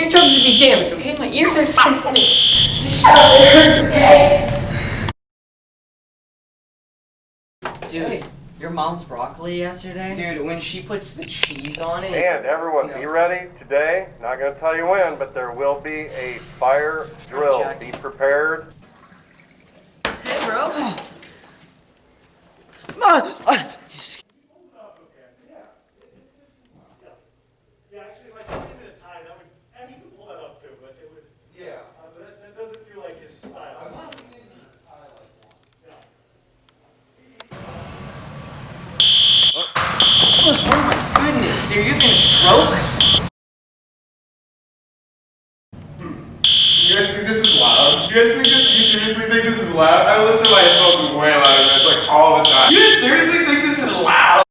eardrums would be damaged, okay? My ears are sensitive. Just shut up, it hurts, okay? Dude, your mom's broccoli yesterday? Dude, when she puts the cheese on it. And everyone, be ready today. Not going to tell you when, but there will be a fire drill. Be prepared. Hey, bro. Yeah, actually, if I stuck him in a tie, that would actually pull that up too, but it would. Yeah. But that doesn't feel like his style. I've not seen him tie like one. Oh my goodness, dude, you're gonna stroke? You guys think this is loud? You seriously think this is loud? I listen to my headphones way louder than this like all the time. You guys seriously think this is loud?